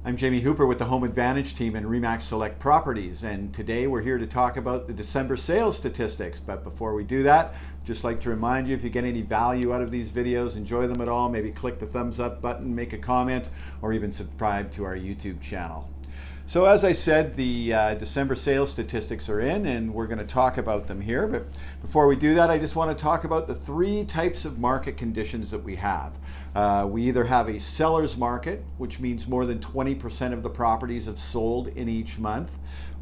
I'm Jamie Hooper with the Home Advantage team in RE/MAX Select Properties, and today we're here to talk about the December sales statistics. But before we do that, just like to remind you, if you get any value out of these videos, enjoy them at all, maybe click the thumbs up button, make a comment, or even subscribe to our YouTube channel. So as I said, the December sales statistics are in, and we're going to talk about them here. But before we do that, I just want to talk about the three types of market conditions that we have. We either have a seller's market, which means more than 20% of the properties have sold in each month,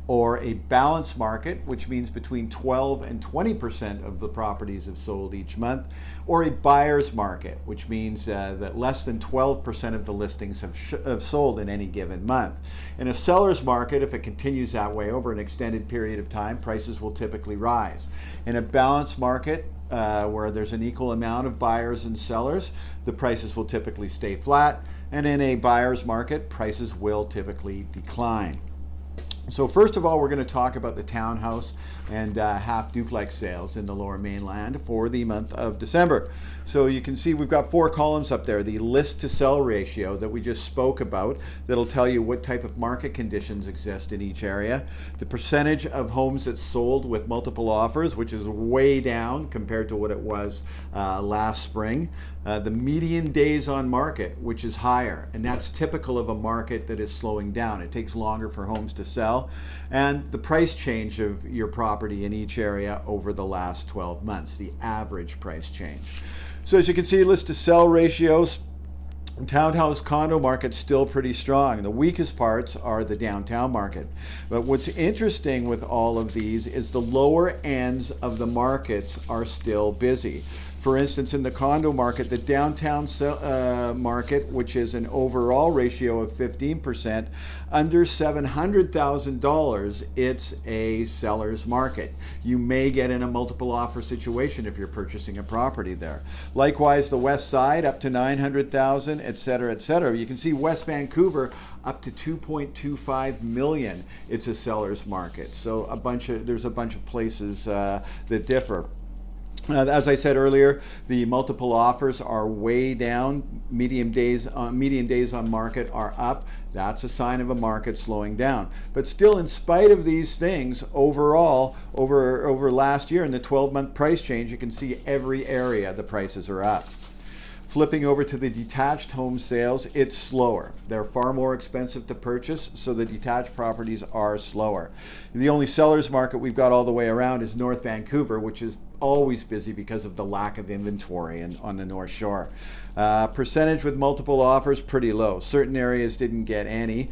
or a balanced market, which means between 12 and 20% of the properties have sold each month, or a buyer's market, which means that less than 12% of the listings have sold in any given month. In a seller's market, if it continues that way over an extended period of time, prices will typically rise. In a balanced market, where there's an equal amount of buyers and sellers, the prices will typically stay flat, and in a buyer's market, prices will typically decline. So first of all, we're going to talk about the townhouse and half duplex sales in the Lower Mainland for the month of December. So you can see we've got four columns up there. The list to sell ratio that we just spoke about, that'll tell you what type of market conditions exist in each area. The percentage of homes that sold with multiple offers, which is way down compared to what it was last spring. The median days on market, which is higher, and that's typical of a market that is slowing down. It takes longer for homes to sell. And the price change of your property in each area over the last 12 months, the average price change. So as you can see, list to sell ratios, townhouse condo market's still pretty strong. The weakest parts are the downtown market. But what's interesting with all of these is the lower ends of the markets are still busy. For instance, in the condo market, the downtown market, which is an overall ratio of 15%, under $700,000, it's a seller's market. You may get in a multiple offer situation if you're purchasing a property there. Likewise, the west side up to $900,000, et cetera, et cetera. You can see West Vancouver up to $2.25 million. It's a seller's market. So there's a bunch of places that differ. As I said earlier, the multiple offers are way down. Median days on market are up. That's a sign of a market slowing down. But still, in spite of these things, overall, over last year in the 12-month price change, you can see every area the prices are up. Flipping over to the detached home sales, it's slower. They're far more expensive to purchase, so the detached properties are slower. The only seller's market we've got all the way around is North Vancouver, which is always busy because of the lack of inventory on the North Shore. Percentage with multiple offers, pretty low. Certain areas didn't get any.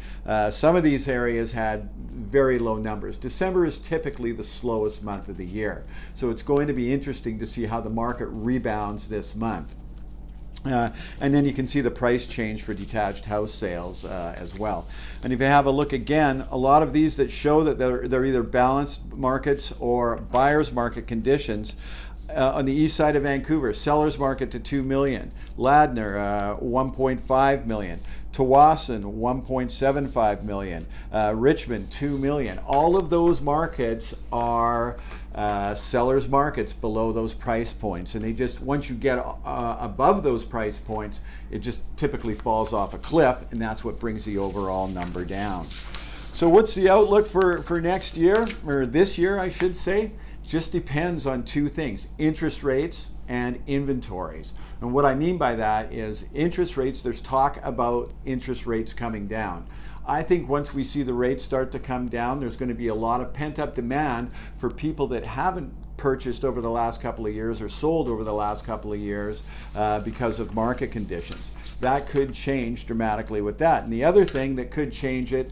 Some of these areas had very low numbers. December is typically the slowest month of the year, so it's going to be interesting to see how the market rebounds this month. And then you can see the price change for detached house sales as well. And if you have a look again, a lot of these that show that they're either balanced markets or buyer's market conditions. On the east side of Vancouver, seller's market to $2 million. Ladner, $1.5 million. Tawasin, $1.75 million. Richmond, $2 million. All of those markets are sellers markets below those price points, and they just, once you get above those price points, it just typically falls off a cliff, and that's what brings the overall number down. So what's the outlook for next year, or this year I should say? Just depends on two things: interest rates and inventories. And what I mean by that is interest rates, there's talk about interest rates coming down. I think once we see the rates start to come down, there's going to be a lot of pent-up demand for people that haven't purchased over the last couple of years or sold over the last couple of years because of market conditions. That could change dramatically with that. And the other thing that could change it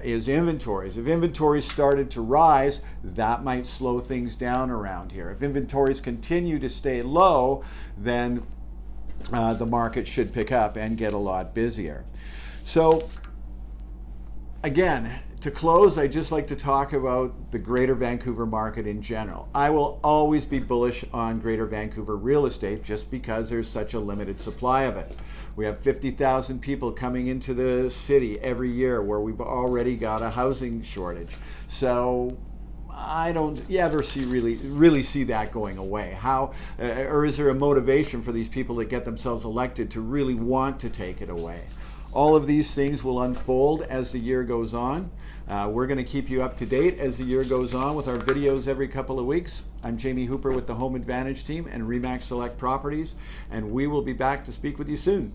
is inventories. If inventories started to rise, that might slow things down around here. If inventories continue to stay low, then the market should pick up and get a lot busier. So again, to close, I'd just like to talk about the Greater Vancouver market in general. I will always be bullish on Greater Vancouver real estate just because there's such a limited supply of it. We have 50,000 people coming into the city every year where we've already got a housing shortage. So I don't ever really see that going away. How, or is there a motivation for these people that get themselves elected to really want to take it away? All of these things will unfold as the year goes on. We're going to keep you up to date as the year goes on with our videos every couple of weeks. I'm Jamie Hooper with the Home Advantage team and RE/MAX Select Properties, and we will be back to speak with you soon.